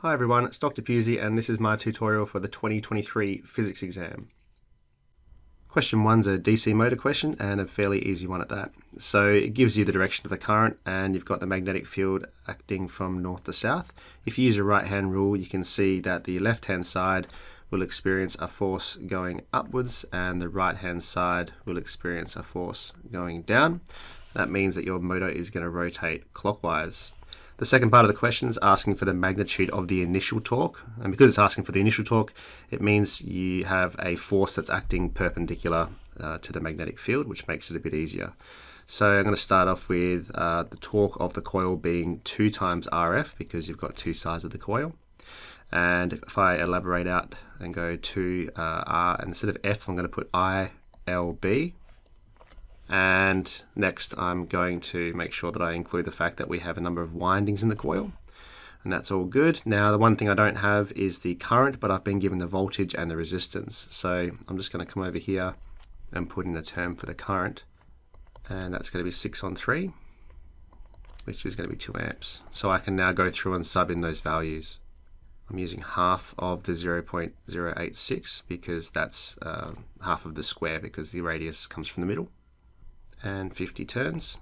Hi everyone, it's Dr. Pusey and this is my tutorial for the 2023 physics exam. Question 1's a DC motor question and a fairly easy one at that. So it gives you the direction of the current and you've got the magnetic field acting from north to south. If you use a right hand rule, you can see that the left hand side will experience a force going upwards and the right hand side will experience a force going down. That means that your motor is going to rotate clockwise. The second part of the question is asking for the magnitude of the initial torque, and because it's asking for the initial torque, it means you have a force that's acting perpendicular to the magnetic field, which makes it a bit easier. So I'm going to start off with the torque of the coil being 2 times RF, because you've got two sides of the coil. And if I elaborate out and go to R, and instead of F, I'm going to put ILB. And next I'm going to make sure that I include the fact that we have a number of windings in the coil, and that's all good. Now the one thing I don't have is the current, but I've been given the voltage and the resistance. So I'm just going to come over here and put in a term for the current, and that's going to be 6 on 3, which is going to be 2 amps. So I can now go through and sub in those values. I'm using half of the 0.086 because that's half of the square, because the radius comes from the middle. And 50 turns,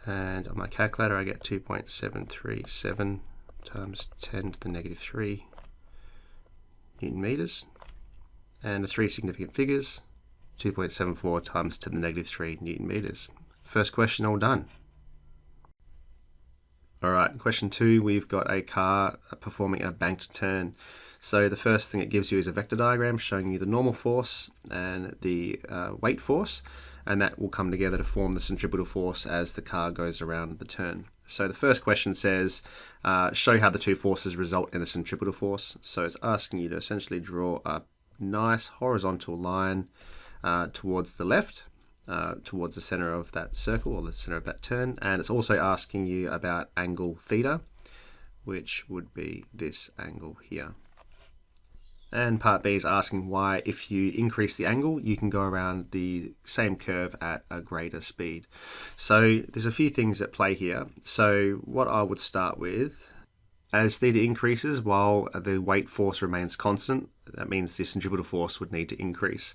and on my calculator I get 2.737 times 10 to the negative 3 Newton meters, and the 3 significant figures, 2.74 times 10 to the negative 3 Newton meters. First question all done. Alright, question 2, we've got a car performing a banked turn. So the first thing it gives you is a vector diagram showing you the normal force and the weight force, and that will come together to form the centripetal force as the car goes around the turn. So the first question says, show how the two forces result in a centripetal force. So it's asking you to essentially draw a nice horizontal line towards the left, towards the center of that circle or the center of that turn, and it's also asking you about angle theta, which would be this angle here. And part B is asking why, if you increase the angle, you can go around the same curve at a greater speed. So there's a few things at play here. So what I would start with, as theta increases while the weight force remains constant, that means the centripetal force would need to increase.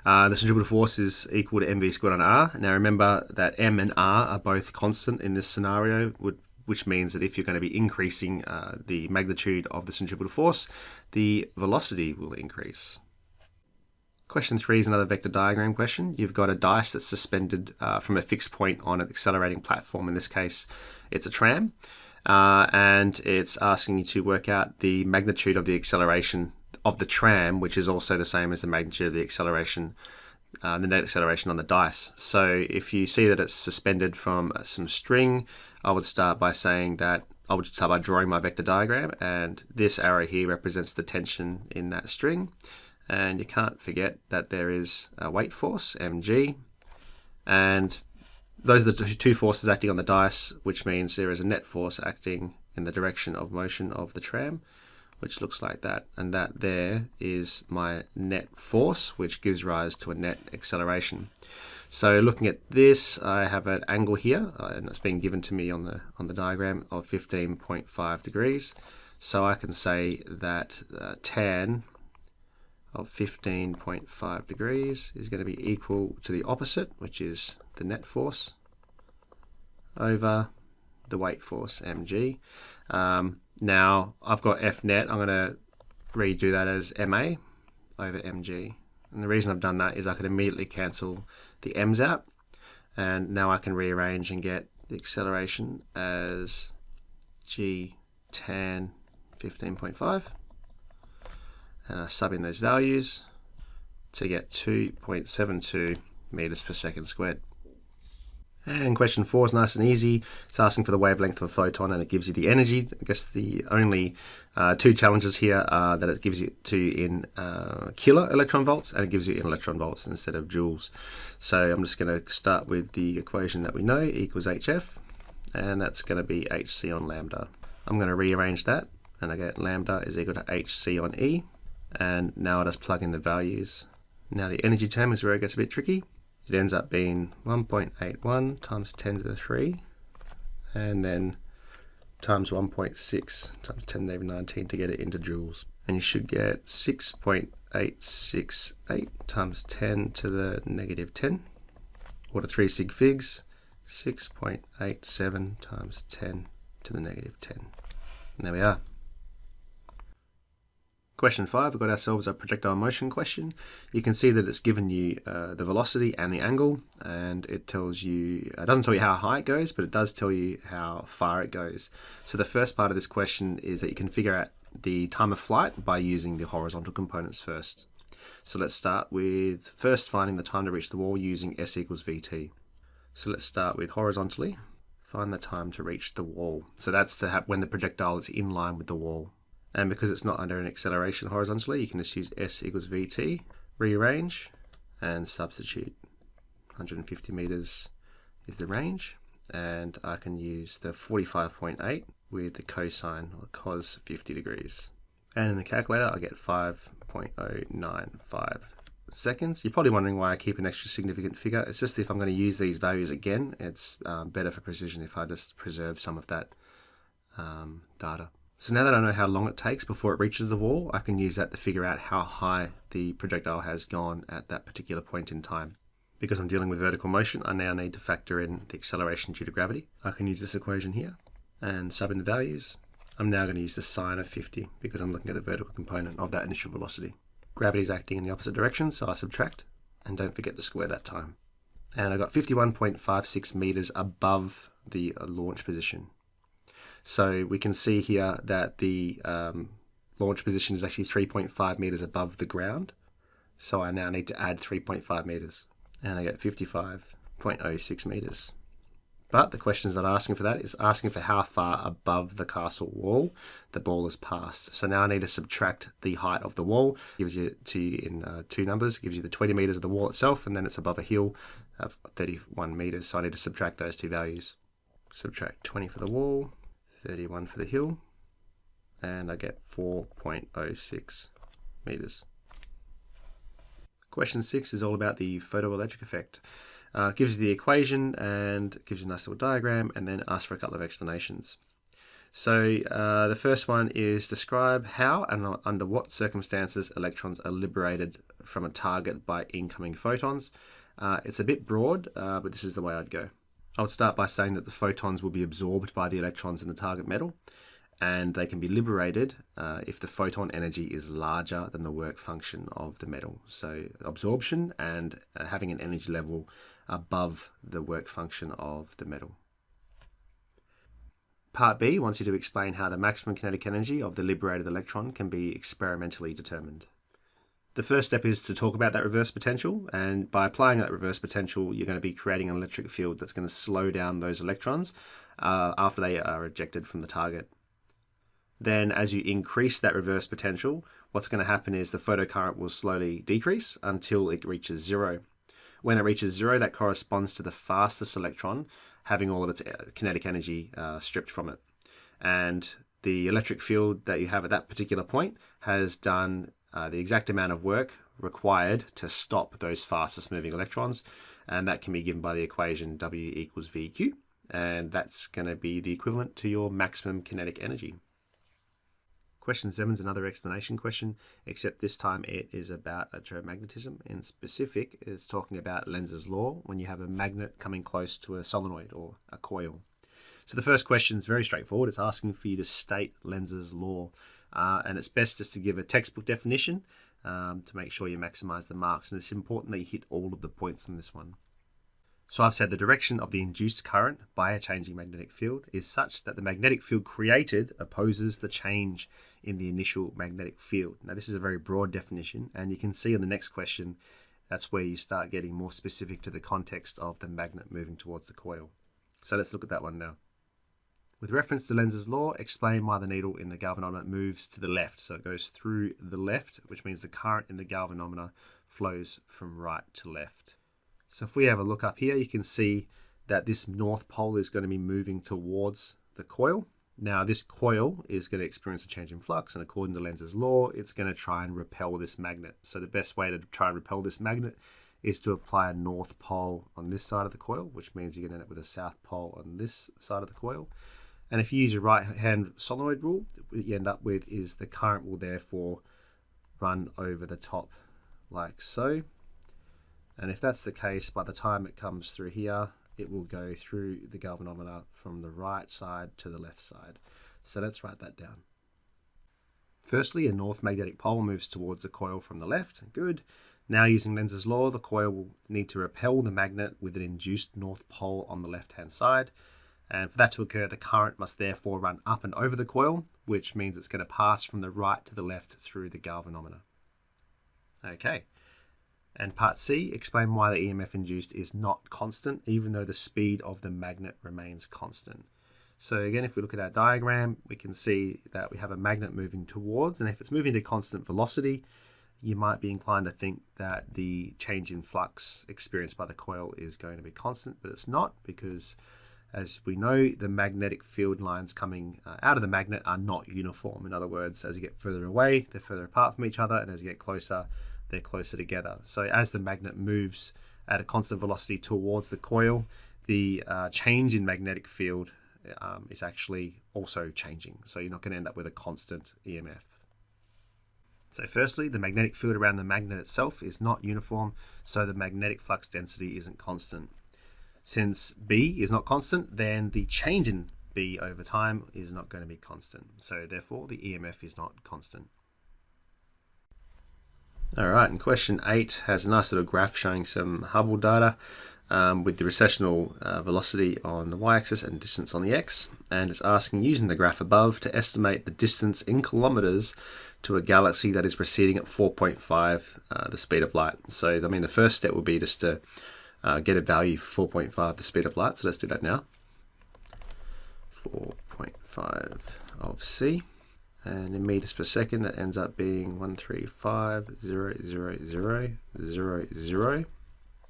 The centripetal force is equal to mv squared on r. Now remember that m and r are both constant in this scenario, which means that if you're going to be increasing the magnitude of the centripetal force, the velocity will increase. Question 3 is another vector diagram question. You've got a dice that's suspended from a fixed point on an accelerating platform. In this case, it's a tram, and it's asking you to work out the magnitude of the acceleration of the tram, which is also the same as the magnitude of the acceleration, the net acceleration on the dice. So if you see that it's suspended from some string, I would start by saying that I would start by drawing my vector diagram, and this arrow here represents the tension in that string, and you can't forget that there is a weight force, mg, and those are the two forces acting on the dice, which means there is a net force acting in the direction of motion of the tram, which looks like that, and that there is my net force, which gives rise to a net acceleration. So looking at this, I have an angle here, and it's being given to me on the diagram of 15.5 degrees. So I can say that tan of 15.5 degrees is going to be equal to the opposite, which is the net force, over the weight force, mg. Now I've got F net, I'm going to redo that as MA over mg. And the reason I've done that is I can immediately cancel the m's out, and now I can rearrange and get the acceleration as g tan 15.5, and I sub in those values to get 2.72 meters per second squared. And question 4 is nice and easy. It's asking for the wavelength of a photon, and it gives you the energy. I guess the only two challenges here are that it gives you in kilo electron volts, and it gives you in electron volts instead of joules. So I'm just going to start with the equation that we know, equals hf, and that's going to be hc on lambda. I'm going to rearrange that, and I get lambda is equal to hc on E, and now I just plug in the values. Now the energy term is where it gets a bit tricky. It ends up being 1.81 times 10 to the 3, and then times 1.6 times 10 to the negative 19 to get it into joules. And you should get 6.868 times 10 to the negative 10, or to 3 sig figs, 6.87 times 10 to the negative 10. And there we are. Question 5, we've got ourselves a projectile motion question. You can see that it's given you the velocity and the angle, and it tells you, it doesn't tell you how high it goes, but it does tell you how far it goes. So the first part of this question is that you can figure out the time of flight by using the horizontal components first. So let's start with first finding the time to reach the wall using S equals Vt. So let's start with horizontally, find the time to reach the wall. So that's to have when the projectile is in line with the wall. And because it's not under an acceleration horizontally, you can just use S equals Vt, rearrange, and substitute. 150 meters is the range, and I can use the 45.8 with the cosine, or cos 50 degrees. And in the calculator, I get 5.095 seconds. You're probably wondering why I keep an extra significant figure. It's just if I'm going to use these values again, it's better for precision if I just preserve some of that data. So now that I know how long it takes before it reaches the wall, I can use that to figure out how high the projectile has gone at that particular point in time. Because I'm dealing with vertical motion, I now need to factor in the acceleration due to gravity. I can use this equation here and sub in the values. I'm now going to use the sine of 50 because I'm looking at the vertical component of that initial velocity. Gravity is acting in the opposite direction, so I subtract, and don't forget to square that time. And I got 51.56 meters above the launch position. So we can see here that the launch position is actually 3.5 meters above the ground. So I now need to add 3.5 meters, and I get 55.06 meters. But the question is not asking for that. It's asking for how far above the castle wall the ball has passed. So now I need to subtract the height of the wall. It gives you to you in two numbers. It gives you the 20 meters of the wall itself, and then it's above a hill of 31 meters. So I need to subtract those two values. Subtract 20 for the wall, 31 for the hill, and I get 4.06 meters. Question 6 is all about the photoelectric effect. Gives you the equation and gives you a nice little diagram, and then asks for a couple of explanations. So the first one is describe how and under what circumstances electrons are liberated from a target by incoming photons. It's a bit broad, but this is the way I'd go. I would start by saying that the photons will be absorbed by the electrons in the target metal, and they can be liberated if the photon energy is larger than the work function of the metal. So absorption and having an energy level above the work function of the metal. Part B wants you to explain how the maximum kinetic energy of the liberated electron can be experimentally determined. The first step is to talk about that reverse potential, and by applying that reverse potential, you're going to be creating an electric field that's going to slow down those electrons after they are ejected from the target. Then as you increase that reverse potential, what's going to happen is the photocurrent will slowly decrease until it reaches zero. When it reaches zero, that corresponds to the fastest electron having all of its kinetic energy stripped from it. And the electric field that you have at that particular point has done the exact amount of work required to stop those fastest moving electrons, and that can be given by the equation W equals VQ, and that's going to be the equivalent to your maximum kinetic energy. Question 7 is another explanation question, except this time it is about electromagnetism. In specific, it's talking about Lenz's law when you have a magnet coming close to a solenoid or a coil. So the first question is very straightforward. It's asking for you to state Lenz's law, and it's best just to give a textbook definition to make sure you maximize the marks. And it's important that you hit all of the points on this one. So I've said the direction of the induced current by a changing magnetic field is such that the magnetic field created opposes the change in the initial magnetic field. Now this is a very broad definition, and you can see in the next question, that's where you start getting more specific to the context of the magnet moving towards the coil. So let's look at that one now. With reference to Lenz's law, explain why the needle in the galvanometer moves to the left. So it goes through the left, which means the current in the galvanometer flows from right to left. So if we have a look up here, you can see that this north pole is going to be moving towards the coil. Now this coil is going to experience a change in flux, and according to Lenz's law, it's going to try and repel this magnet. So the best way to try and repel this magnet is to apply a north pole on this side of the coil, which means you're going to end up with a south pole on this side of the coil. And if you use your right hand solenoid rule, what you end up with is the current will therefore run over the top like so. And if that's the case, by the time it comes through here, it will go through the galvanometer from the right side to the left side. So let's write that down. Firstly, a north magnetic pole moves towards the coil from the left. Good. Now using Lenz's law, the coil will need to repel the magnet with an induced north pole on the left-hand side. And for that to occur, the current must therefore run up and over the coil, which means it's going to pass from the right to the left through the galvanometer. Okay. And part C, explain why the EMF induced is not constant, even though the speed of the magnet remains constant. So again, if we look at our diagram, we can see that we have a magnet moving towards, and if it's moving to constant velocity, you might be inclined to think that the change in flux experienced by the coil is going to be constant, but it's not, because as we know, the magnetic field lines coming out of the magnet are not uniform. In other words, as you get further away, they're further apart from each other, and as you get closer, they're closer together. So as the magnet moves at a constant velocity towards the coil, the change in magnetic field is actually also changing. So you're not going to end up with a constant EMF. So firstly, the magnetic field around the magnet itself is not uniform, so the magnetic flux density isn't constant. Since B is not constant, then the change in B over time is not going to be constant. So therefore, the EMF is not constant. All right, and question 8 has a nice little graph showing some Hubble data with the recessional velocity on the y-axis and distance on the x, and it's asking, using the graph above, to estimate the distance in kilometers to a galaxy that is receding at 4.5 the speed of light. So I mean, the first step would be just to get a value for 4.5 the speed of light. So let's do that now. 4.5 of c, and in meters per second that ends up being 135,000,000.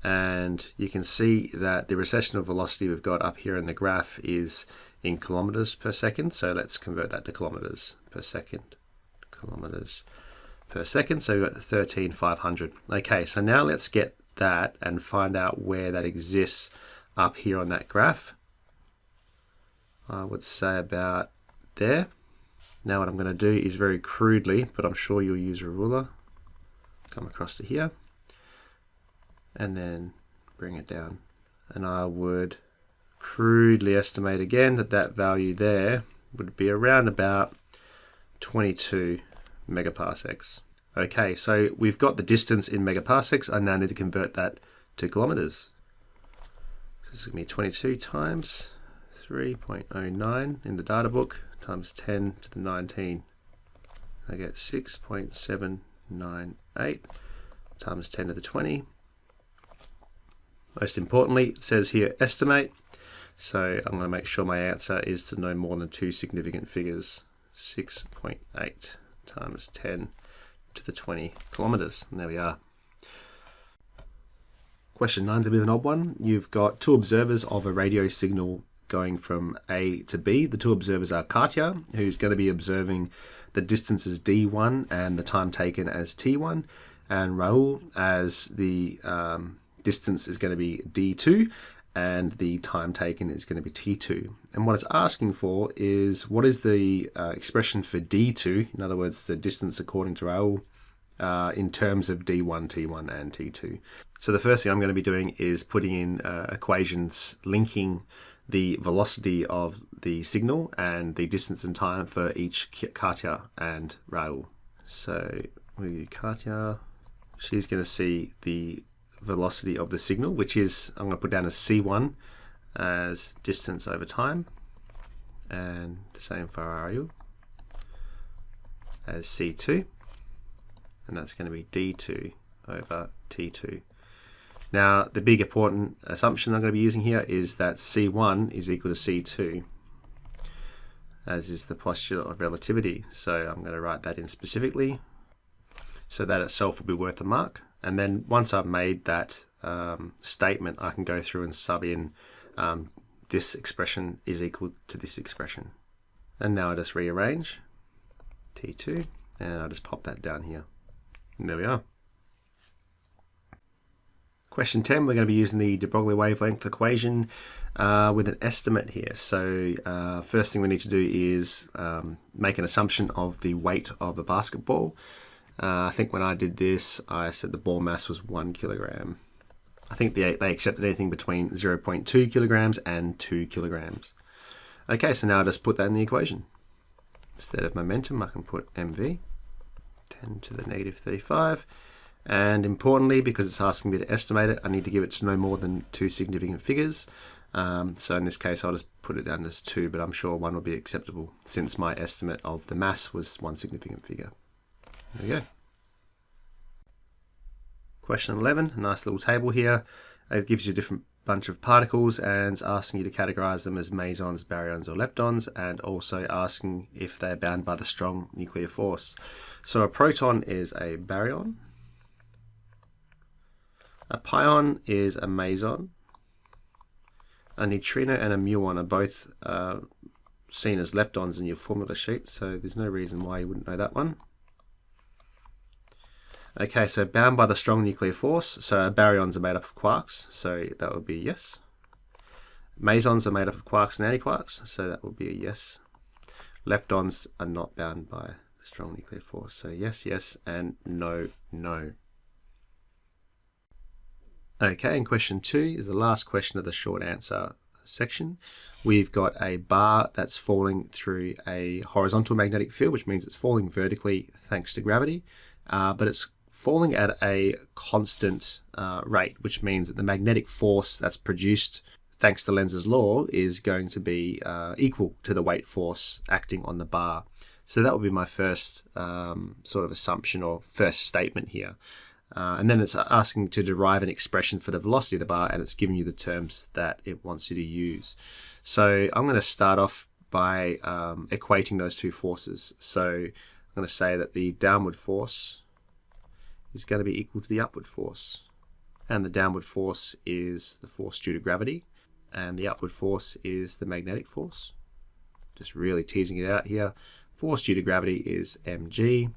And you can see that the recessional velocity we've got up here in the graph is in kilometers per second. So let's convert that to kilometers per second. Kilometers per second. So we've got 13,500. Okay, so now let's get that and find out where that exists up here on that graph. I would say about there. Now what I'm going to do is very crudely, but I'm sure you'll use a ruler, come across to here, and then bring it down. And I would crudely estimate again that that value there would be around about 22 megaparsecs. Okay, so we've got the distance in megaparsecs. I now need to convert that to kilometers. So this is going to be 22 times 3.09 in the data book times 10 to the 19. I get 6.798 times 10 to the 20. Most importantly, it says here estimate. So I'm going to make sure my answer is to no more than two significant figures. 6.8 times 10 to the 20 kilometers. And there we are. Question 9 is a bit of an odd one. You've got two observers of a radio signal going from A to B. The two observers are Katya, who's going to be observing the distance as D1 and the time taken as T1, and Raoul as the distance is going to be D2 and the time taken is going to be T2. And what it's asking for is, what is the expression for D2, in other words, the distance according to Raoul, in terms of D1, T1 and T2. So the first thing I'm going to be doing is putting in equations linking the velocity of the signal and the distance and time for each Katya and Raoul. So with Katya, she's going to see the velocity of the signal, which is, I'm going to put down as C1 as distance over time, and the same for Raoul as C2, and that's going to be D2 over T2. Now, the big important assumption I'm going to be using here is that C1 is equal to C2, as is the postulate of relativity. So I'm going to write that in specifically, so that itself will be worth a mark. And then once I've made that statement, I can go through and sub in this expression is equal to this expression. And now I just rearrange T2, and I just pop that down here. And there we are. Question 10, we're going to be using the de Broglie wavelength equation with an estimate here. So first thing we need to do is make an assumption of the weight of a basketball. I think when I did this, I said the ball mass was 1 kilogram. I think they accepted anything between 0.2 kilograms and 2 kilograms. Okay, so now I just put that in the equation. Instead of momentum, I can put mv, 10 to the negative 35. And importantly, because it's asking me to estimate it, I need to give it to no more than 2 significant figures. So in this case, I'll just put it down as 2, but I'm sure 1 will be acceptable since my estimate of the mass was 1 significant figure. There we go. Question 11, a nice little table here. It gives you a different bunch of particles and it's asking you to categorize them as mesons, baryons, or leptons, and also asking if they're bound by the strong nuclear force. So a proton is a baryon. A pion is a meson. A neutrino and a muon are both seen as leptons in your formula sheet, so there's no reason why you wouldn't know that one. Okay, so bound by the strong nuclear force, so baryons are made up of quarks, so that would be a yes. Mesons are made up of quarks and antiquarks, so that would be a yes. Leptons are not bound by the strong nuclear force, so yes, yes, and no, no. Okay, and question 2 is the last question of the short answer section. We've got a bar that's falling through a horizontal magnetic field, which means it's falling vertically thanks to gravity, but it's falling at a constant rate, which means that the magnetic force that's produced thanks to Lenz's law is going to be equal to the weight force acting on the bar. So that would be my first sort of assumption or first statement here. And then it's asking to derive an expression for the velocity of the bar, and it's giving you the terms that it wants you to use. So I'm going to start off by equating those two forces. So I'm going to say that the downward force is going to be equal to the upward force. And the downward force is the force due to gravity, and the upward force is the magnetic force. Just really teasing it out here. Force due to gravity is mg,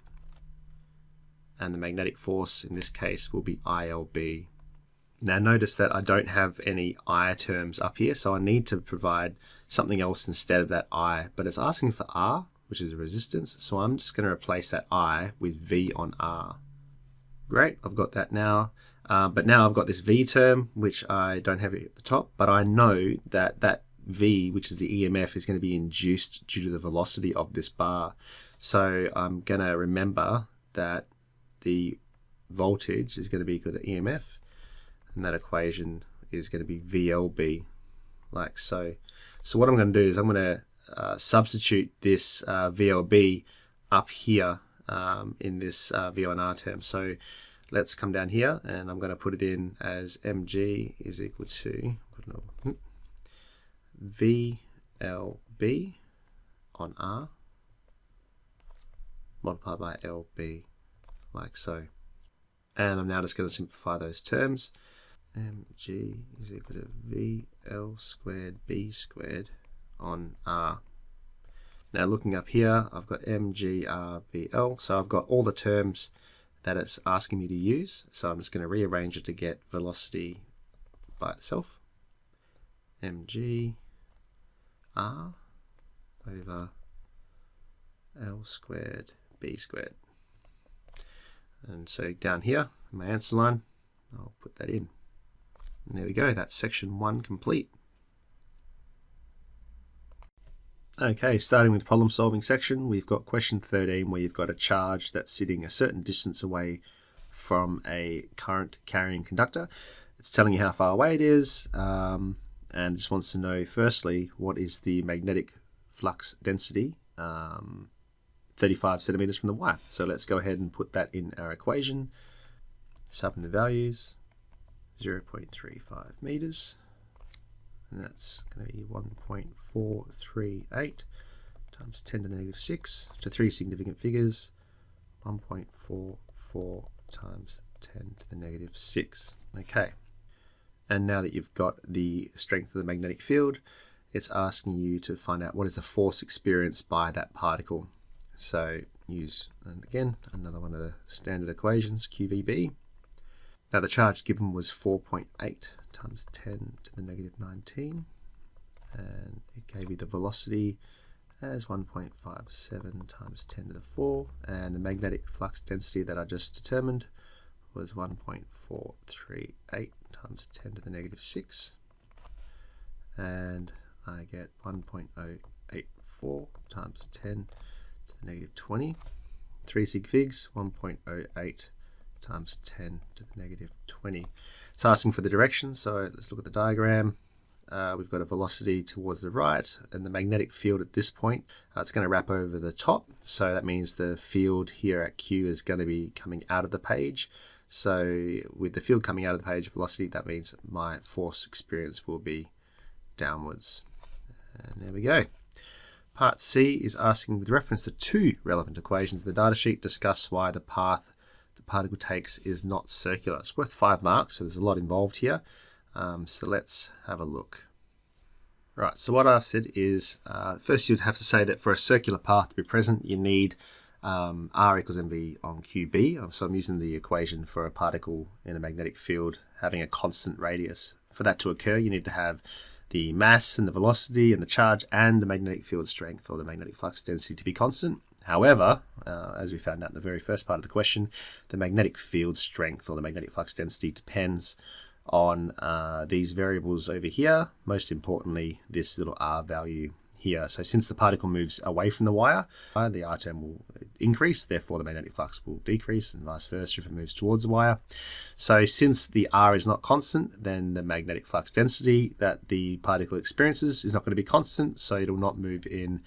and the magnetic force in this case will be ILB. Now notice that I don't have any I terms up here, so I need to provide something else instead of that I, but it's asking for R, which is a resistance, so I'm just going to replace that I with V on R. Great, I've got that now, but now I've got this V term, which I don't have at the top, but I know that that V, which is the EMF, is going to be induced due to the velocity of this bar. So I'm going to remember that the voltage is going to be equal to EMF, and that equation is going to be VLB, like so. So what I'm going to do is I'm going to substitute this VLB up here in this V on R term. So let's come down here, and I'm going to put it in as mg is equal to VLB on R multiplied by LB, like so. And I'm now just going to simplify those terms. mg is equal to VL squared B squared on R. Now looking up here, I've got mgrBl, so I've got all the terms that it's asking me to use. So I'm just going to rearrange it to get velocity by itself. mg R over L squared B squared. And so down here, my answer line, I'll put that in. And there we go, that's section 1 complete. Okay, starting with the problem solving section, we've got question 13 where you've got a charge that's sitting a certain distance away from a current carrying conductor. It's telling you how far away it is, and just wants to know firstly what is the magnetic flux density 35 centimeters from the wire. So let's go ahead and put that in our equation. Sub in the values, 0.35 meters. And that's going to be 1.438 times 10 to the negative 6 to 3 significant figures, 1.44 times 10 to the negative 6. Okay, and now that you've got the strength of the magnetic field, it's asking you to find out what is the force experienced by that particle. So use, and again, another one of the standard equations, QVB. Now the charge given was 4.8 times 10 to the negative 19, and it gave you the velocity as 1.57 times 10 to the 4, and the magnetic flux density that I just determined was 1.438 times 10 to the negative 6, and I get 1.084 times 10 to the negative 20. 3 sig figs, 1.08 times 10 to the negative 20. It's asking for the direction, so let's look at the diagram. We've got a velocity towards the right, and the magnetic field at this point, it's going to wrap over the top, so that means the field here at Q is going to be coming out of the page. So with the field coming out of the page velocity, that means my force experience will be downwards. And there we go. Part C is asking, with reference to 2 relevant equations in the datasheet, discuss why the path the particle takes is not circular. It's worth 5 marks, so there's a lot involved here. So let's have a look. Right, so what I've said is, first you'd have to say that for a circular path to be present, you need R equals mv on qb. So I'm using the equation for a particle in a magnetic field having a constant radius. For that to occur, you need to have the mass and the velocity and the charge and the magnetic field strength or the magnetic flux density to be constant. However, as we found out in the very first part of the question, the magnetic field strength or the magnetic flux density depends on these variables over here, most importantly this little r value here. So since the particle moves away from the wire, the r term will increase, therefore the magnetic flux will decrease, and vice versa if it moves towards the wire. So since the r is not constant, then the magnetic flux density that the particle experiences is not going to be constant, so it will not move in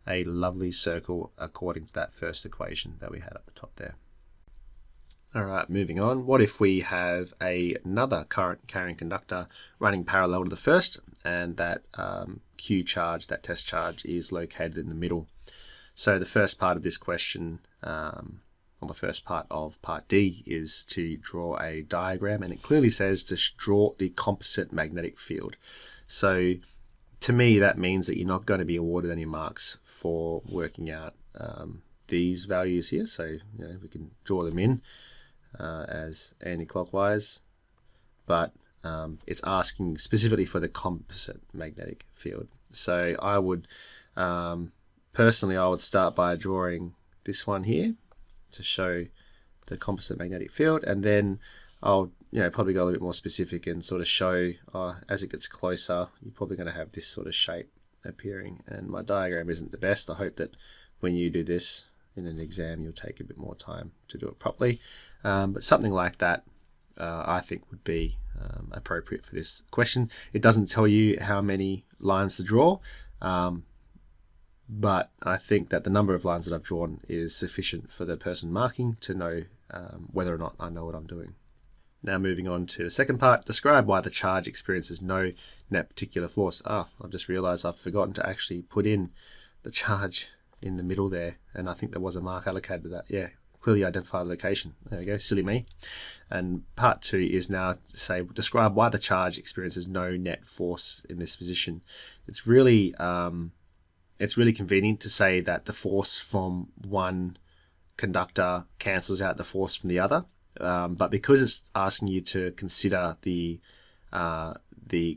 a lovely circle according to that first equation that we had at the top there. Alright, moving on. What if we have another current carrying conductor running parallel to the first, and that Q charge, that test charge, is located in the middle? So the first part of this question, or the first part of part D, is to draw a diagram, and it clearly says to draw the composite magnetic field. So to me that means that you're not going to be awarded any marks for working out these values here. So we can draw them in as anti-clockwise, but it's asking specifically for the composite magnetic field. So I would personally I would start by drawing this one here to show the composite magnetic field, and then I'll probably go a little bit more specific and sort of show as it gets closer you're probably going to have this sort of shape appearing. And my diagram isn't the best. I hope that when you do this in an exam you'll take a bit more time to do it properly, but something like that I think would be appropriate for this question. It doesn't tell you how many lines to draw, but I think that the number of lines that I've drawn is sufficient for the person marking to know whether or not I know what I'm doing. Now moving on to the second part, describe why the charge experiences no net particular force. I've just realized I've forgotten to actually put in the charge in the middle there, and I think there was a mark allocated to that. Yeah, clearly identify the location. There we go, silly me. And part 2 is now to say, describe why the charge experiences no net force in this position. It's really convenient to say that the force from one conductor cancels out the force from the other, but because it's asking you to consider the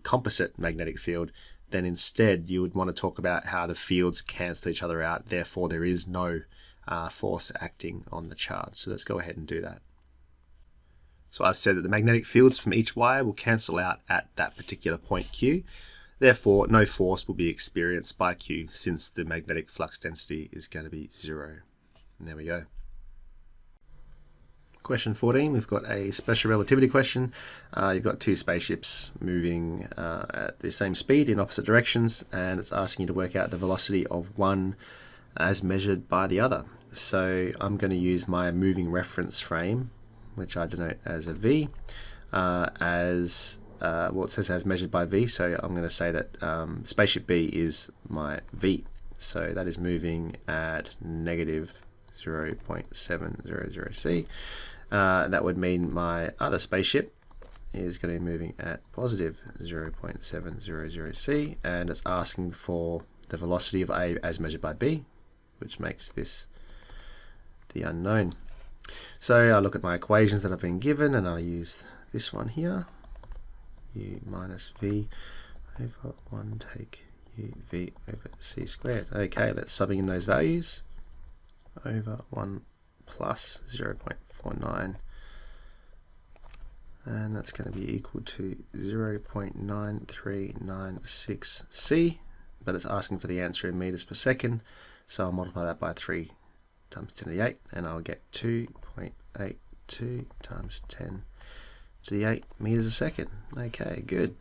composite magnetic field, then instead you would want to talk about how the fields cancel each other out, therefore there is no force acting on the charge. So let's go ahead and do that. So I've said that the magnetic fields from each wire will cancel out at that particular point Q, therefore no force will be experienced by Q since the magnetic flux density is going to be 0. And there we go. Question 14, we've got a special relativity question. You've got 2 spaceships moving at the same speed in opposite directions, and it's asking you to work out the velocity of one as measured by the other. So I'm going to use my moving reference frame, which I denote as a V, it says as measured by V, so I'm going to say that spaceship B is my V. So that is moving at negative 0.700 C. That would mean my other spaceship is going to be moving at positive 0.700 C, and it's asking for the velocity of A as measured by B, which makes this the unknown. So I look at my equations that I've been given, and I use this one here, u minus v over 1 take uv over c squared. Okay, let's subbing in those values. Over 1 plus 0.49, and that's going to be equal to 0.9396 c, but it's asking for the answer in meters per second, so I'll multiply that by 3 times 10 to the 8, and I'll get 2.82 times 10 to the 8 meters a second. Okay, good.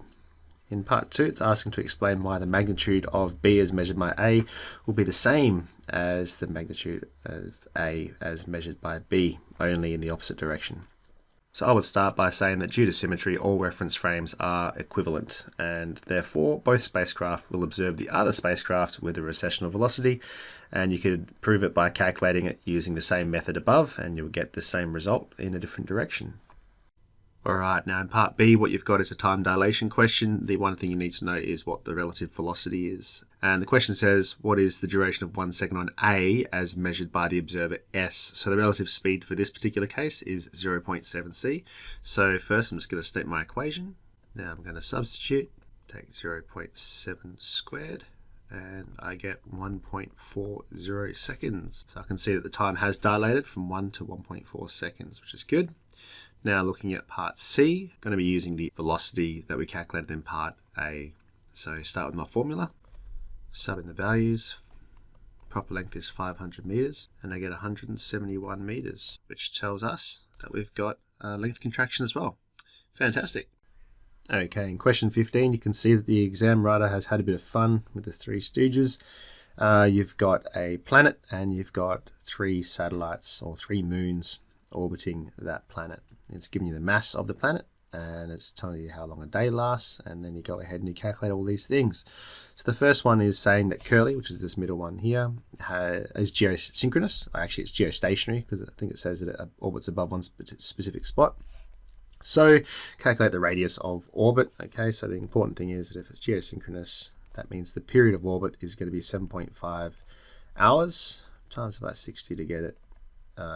In part 2, it's asking to explain why the magnitude of B as measured by A will be the same as the magnitude of A as measured by B, only in the opposite direction. So I would start by saying that due to symmetry, all reference frames are equivalent, and therefore both spacecraft will observe the other spacecraft with a recessional velocity, and you could prove it by calculating it using the same method above, and you'll get the same result in a different direction. Alright, now in part B, what you've got is a time dilation question. The one thing you need to know is what the relative velocity is. And the question says, what is the duration of 1 second on A as measured by the observer S? So the relative speed for this particular case is 0.7 c. So first I'm just going to state my equation. Now I'm going to substitute, take 0.7 squared, and I get 1.40 seconds. So I can see that the time has dilated from 1 to 1.4 seconds, which is good. Now looking at part C, I'm going to be using the velocity that we calculated in part A. So start with my formula, sub in the values, proper length is 500 meters, and I get 171 meters, which tells us that we've got length contraction as well. Fantastic. Okay, in question 15, you can see that the exam writer has had a bit of fun with the Three Stooges. You've got a planet and you've got 3 satellites or 3 moons orbiting that planet. It's giving you the mass of the planet, and it's telling you how long a day lasts, and then you go ahead and you calculate all these things. So the first one is saying that Curly, which is this middle one here, is geosynchronous. Actually, it's geostationary because I think it says that it orbits above one specific spot. So calculate the radius of orbit. Okay, so the important thing is that if it's geosynchronous, that means the period of orbit is going to be 7.5 hours times by 60 to get it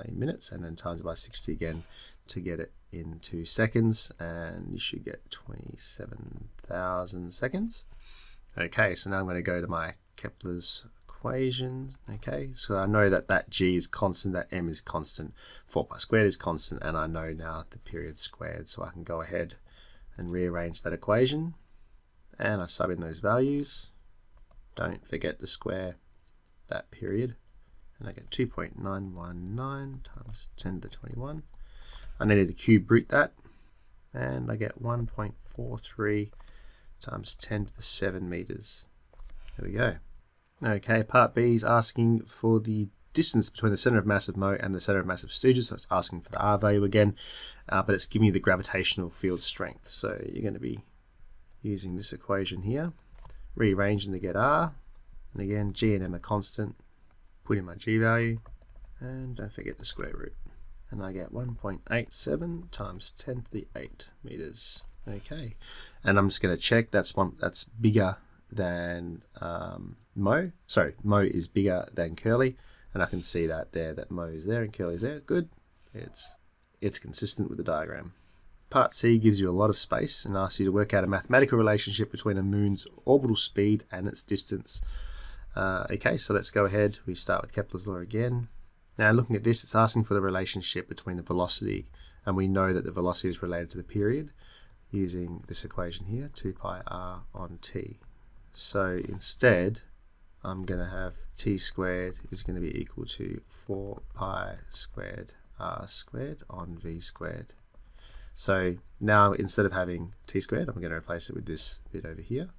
in minutes, and then times by 60 again to get it in 2 seconds, and you should get 27,000 seconds. Okay, so now I'm going to go to my Kepler's equation. Okay, so I know that that G is constant, that M is constant, 4 pi squared is constant, and I know now the period squared, so I can go ahead and rearrange that equation, and I sub in those values. Don't forget to square that period, and I get 2.919 times 10 to the 21. I needed to cube root that, and I get 1.43 times 10 to the 7 meters. There we go. Okay, part B is asking for the distance between the center of mass of Mo and the center of mass of Stooges, so it's asking for the R value again, but it's giving you the gravitational field strength. So you're going to be using this equation here, rearranging to get R, and again G and M are constant, put in my G value, and don't forget the square root. And I get 1.87 times 10 to the 8 meters. Okay, and I'm just going to check that's bigger than Mo. Sorry, Mo is bigger than Curly, and I can see that there, that Mo is there and Curly is there. Good, it's consistent with the diagram. Part C gives you a lot of space and asks you to work out a mathematical relationship between a moon's orbital speed and its distance. Okay, so let's go ahead. We start with Kepler's law again. Now looking at this, it's asking for the relationship between the velocity, and we know that the velocity is related to the period using this equation here, 2 pi r on t. So instead, I'm going to have t squared is going to be equal to 4 pi squared r squared on v squared. So now instead of having t squared, I'm going to replace it with this bit over here.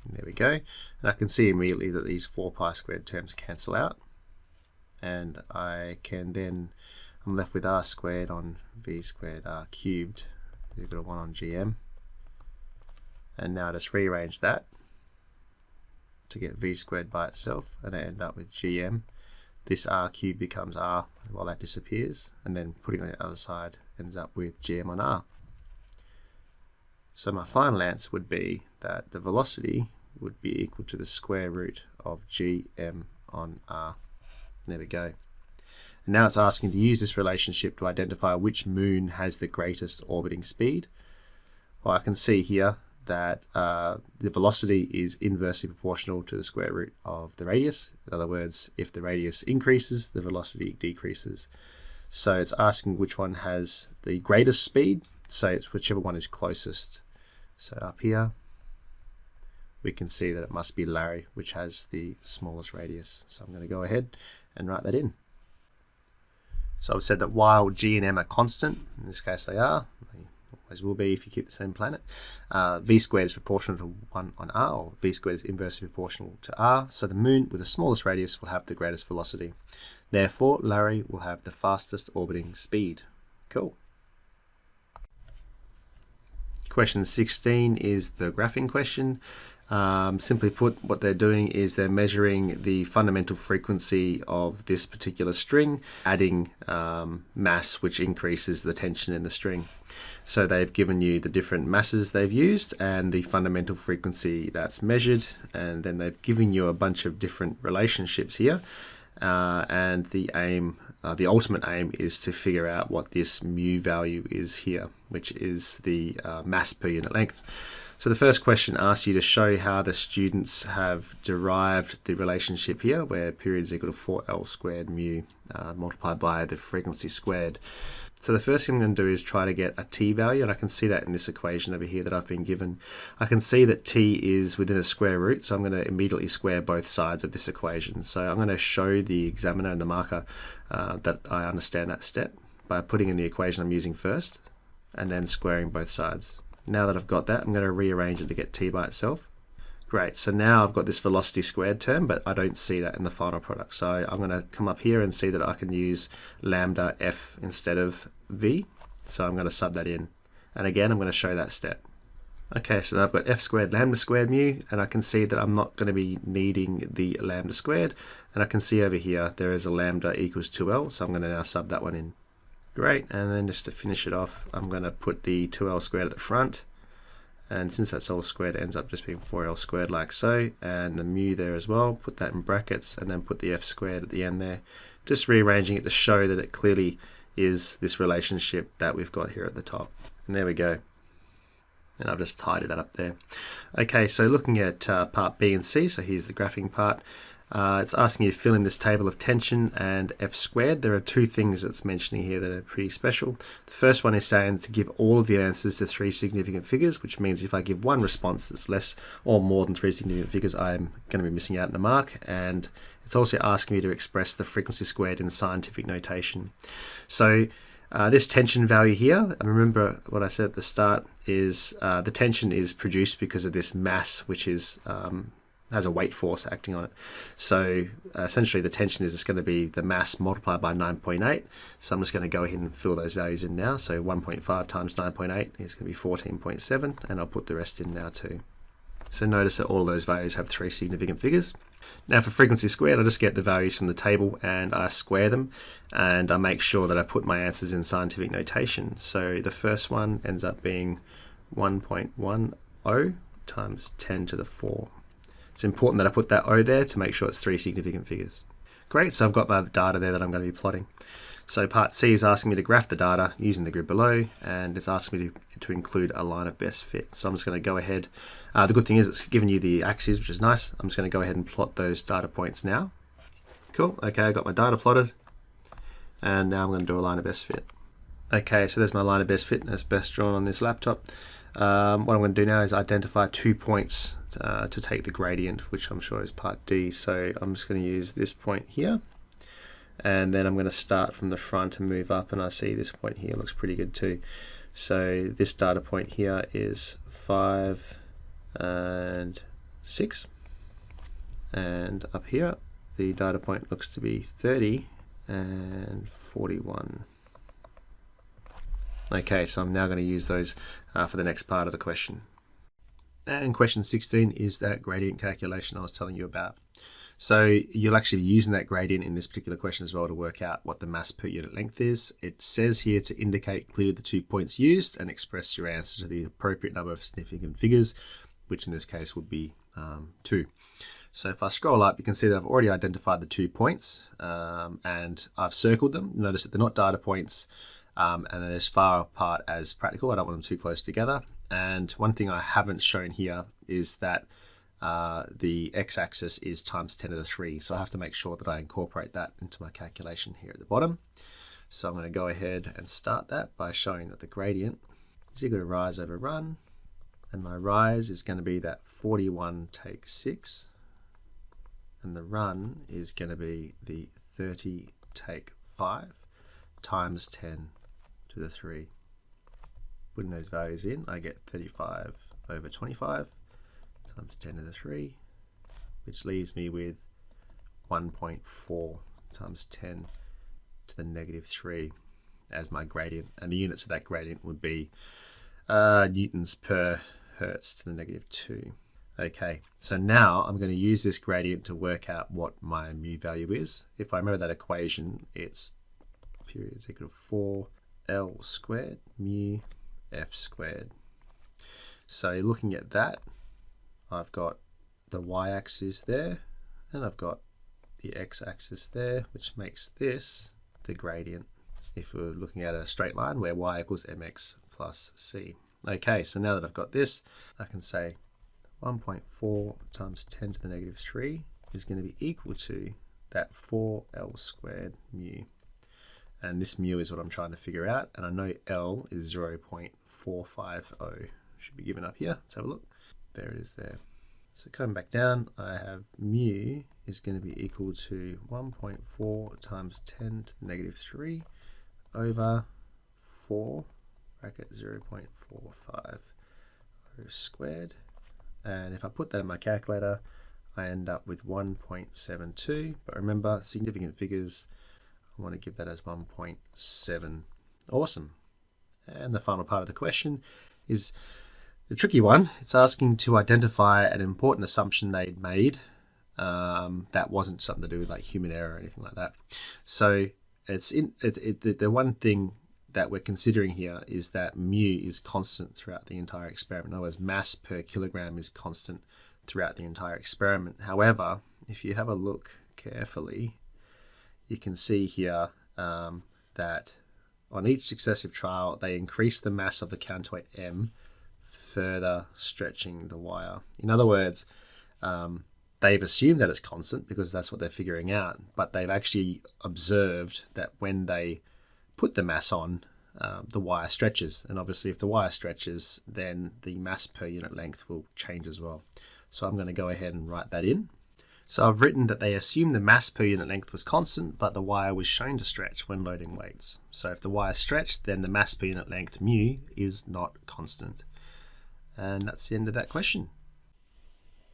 And there we go. And I can see immediately that these 4 pi squared terms cancel out. And I can then, I'm left with r squared on v squared r cubed. You've got a 1 on gm. And now I just rearrange that to get v squared by itself, and I end up with gm. This r cubed becomes r while that disappears, and then putting it on the other side ends up with gm on r. So my final answer would be that the velocity would be equal to the square root of gm on r. There we go. And now it's asking to use this relationship to identify which moon has the greatest orbiting speed. Well, I can see here that the velocity is inversely proportional to the square root of the radius. In other words, if the radius increases, the velocity decreases. So it's asking which one has the greatest speed, so it's whichever one is closest. So up here, we can see that it must be Larry, which has the smallest radius. So I'm going to go ahead and write that in. So I've said that while G and M are constant, in this case they are, they always will be if you keep the same planet, V squared is proportional to 1 on R, or V squared is inversely proportional to R, so the moon with the smallest radius will have the greatest velocity. Therefore, Larry will have the fastest orbiting speed. Cool. Question 16 is the graphing question. Simply put, what they're doing is they're measuring the fundamental frequency of this particular string, adding mass, which increases the tension in the string. So they've given you the different masses they've used and the fundamental frequency that's measured, and then they've given you a bunch of different relationships here. And the ultimate aim is to figure out what this mu value is here, which is the mass per unit length. So the first question asks you to show how the students have derived the relationship here, where period is equal to 4L squared mu multiplied by the frequency squared. So the first thing I'm going to do is try to get a t value, and I can see that in this equation over here that I've been given. I can see that t is within a square root, so I'm going to immediately square both sides of this equation. So I'm going to show the examiner and the marker that I understand that step by putting in the equation I'm using first, and then squaring both sides. Now that I've got that, I'm going to rearrange it to get t by itself. Great, so now I've got this velocity squared term, but I don't see that in the final product. So I'm going to come up here and see that I can use lambda f instead of v. So I'm going to sub that in. And again, I'm going to show that step. Okay, so now I've got f squared lambda squared mu, and I can see that I'm not going to be needing the lambda squared. And I can see over here, there is a lambda equals 2L, so I'm going to now sub that one in. Great, and then just to finish it off, I'm going to put the 2L squared at the front. And since that's all squared, it ends up just being 4L squared like so, and the mu there as well, put that in brackets, and then put the f squared at the end there. Just rearranging it to show that it clearly is this relationship that we've got here at the top. And there we go. And I've just tidied that up there. Okay, so looking at part B and C, so here's the graphing part. It's asking you to fill in this table of tension and f squared. There are two things it's mentioning here that are pretty special. The first one is saying to give all of the answers to 3 significant figures, which means if I give one response that's less or more than 3 significant figures, I'm going to be missing out on a mark. And it's also asking me to express the frequency squared in scientific notation. So this tension value here, and remember what I said at the start, is the tension is produced because of this mass, which is has a weight force acting on it. So essentially the tension is just going to be the mass multiplied by 9.8. So I'm just going to go ahead and fill those values in now. So 1.5 times 9.8 is going to be 14.7, and I'll put the rest in now too. So notice that all of those values have 3 significant figures. Now for frequency squared, I just get the values from the table and I square them, and I make sure that I put my answers in scientific notation. So the first one ends up being 1.10 times 10 to the 4. It's important that I put that O there to make sure it's 3 significant figures. Great, so I've got my data there that I'm going to be plotting. So part C is asking me to graph the data using the grid below, and it's asking me to include a line of best fit. So I'm just going to go ahead. The good thing is it's giving you the axes, which is nice. I'm just going to go ahead and plot those data points now. Cool, okay, I got my data plotted, and now I'm going to do a line of best fit. Okay, so there's my line of best fit, that's best drawn on this laptop. What I'm going to do now is identify 2 points to take the gradient, which I'm sure is part D. So I'm just going to use this point here, and then I'm going to start from the front and move up, and I see this point here looks pretty good too. So this data point here is 5 and 6, and up here the data point looks to be 30 and 41. Okay, so I'm now going to use those for the next part of the question. And question 16 is that gradient calculation I was telling you about. So you'll actually be using that gradient in this particular question as well to work out what the mass per unit length is. It says here to indicate clearly the 2 points used and express your answer to the appropriate number of significant figures, which in this case would be 2. So if I scroll up, you can see that I've already identified the 2 points and I've circled them. Notice that they're not data points, and they're as far apart as practical. I don't want them too close together. And one thing I haven't shown here is that the x-axis is times 10 to the 3. So I have to make sure that I incorporate that into my calculation here at the bottom. So I'm going to go ahead and start that by showing that the gradient is equal to rise over run. And my rise is going to be that 41 take 6. And the run is going to be the 30 take 5 times 10 to the 3. Putting those values in, I get 35 over 25 times 10 to the 3, which leaves me with 1.4 times 10 to the negative 3 as my gradient. And the units of that gradient would be newtons per hertz to the negative 2. Okay, so now I'm going to use this gradient to work out what my mu value is. If I remember that equation, it's period is equal to 4L squared mu F squared. So looking at that, I've got the y-axis there, and I've got the x-axis there, which makes this the gradient if we're looking at a straight line where y equals mx plus c. Okay, so now that I've got this, I can say 1.4 times 10 to the negative 3 is going to be equal to that 4L squared mu. And this mu is what I'm trying to figure out, and I know L is 0.450. Should be given up here. Let's have a look. There it is there. So coming back down, I have mu is going to be equal to 1.4 times 10 to the negative 3 over 4 bracket 0.45 squared. And if I put that in my calculator, I end up with 1.72. But remember, significant figures, I want to give that as 1.7. Awesome. And the final part of the question is the tricky one. It's asking to identify an important assumption they'd made that wasn't something to do with like human error or anything like that. So the one thing that we're considering here is that mu is constant throughout the entire experiment. In other words, mass per kilogram is constant throughout the entire experiment. However, if you have a look carefully, you can see here that on each successive trial, they increase the mass of the counterweight M, further stretching the wire. In other words, they've assumed that it's constant because that's what they're figuring out, but they've actually observed that when they put the mass on, the wire stretches. And obviously, if the wire stretches, then the mass per unit length will change as well. So I'm going to go ahead and write that in. So I've written that they assumed the mass per unit length was constant, but the wire was shown to stretch when loading weights. So if the wire stretched, then the mass per unit length mu is not constant. And that's the end of that question.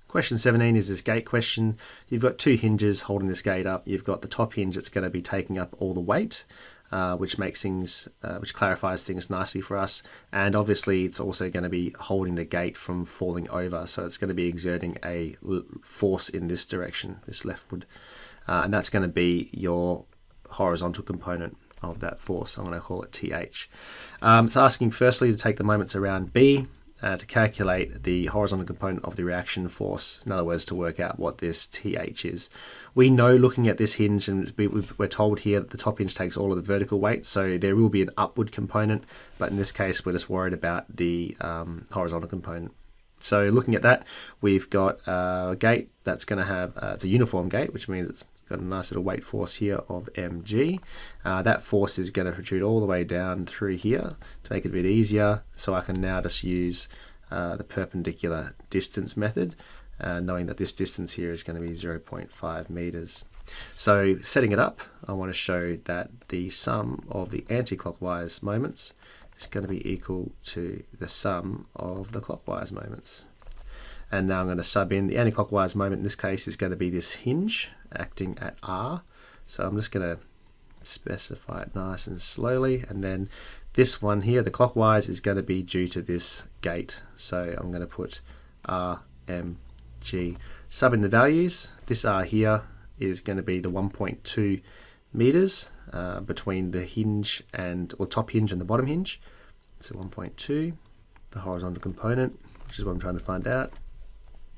Question 17 is this gate question. You've got two hinges holding this gate up. You've got the top hinge that's going to be taking up all the weight, which clarifies things nicely for us. And obviously it's also going to be holding the gate from falling over. So it's going to be exerting a force in this direction, this leftward. And that's going to be your horizontal component of that force. I'm going to call it TH. It's asking firstly to take the moments around B, to calculate the horizontal component of the reaction force. In other words, to work out what this TH is. We know looking at this hinge, and we're told here that the top hinge takes all of the vertical weight, so there will be an upward component, but in this case we're just worried about the horizontal component. So looking at that, we've got a gate that's going to have, it's a uniform gate, which means it's got a nice little weight force here of mg. That force is going to protrude all the way down through here to make it a bit easier. So I can now just use the perpendicular distance method, knowing that this distance here is going to be 0.5 meters. So setting it up, I want to show that the sum of the anti-clockwise moments is going to be equal to the sum of the clockwise moments. And now I'm going to sub in the anti-clockwise moment. In this case is going to be this hinge acting at R. So I'm just going to specify it nice and slowly. And then this one here, the clockwise, is going to be due to this gate. So I'm going to put R, M, G. Sub in the values. This R here is going to be the 1.2 meters between the hinge and, or top hinge and the bottom hinge. So 1.2, the horizontal component, which is what I'm trying to find out.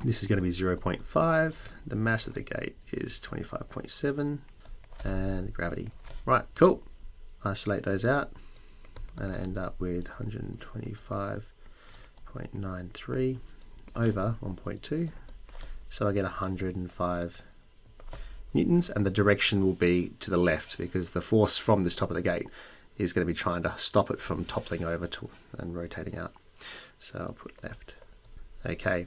This is going to be 0.5. The mass of the gate is 25.7, and gravity. Right, cool. Isolate those out, and I end up with 125.7 0.93 over 1.2. So I get 105 newtons, and the direction will be to the left because the force from this top of the gate is going to be trying to stop it from toppling over and rotating out. So I'll put left. Okay,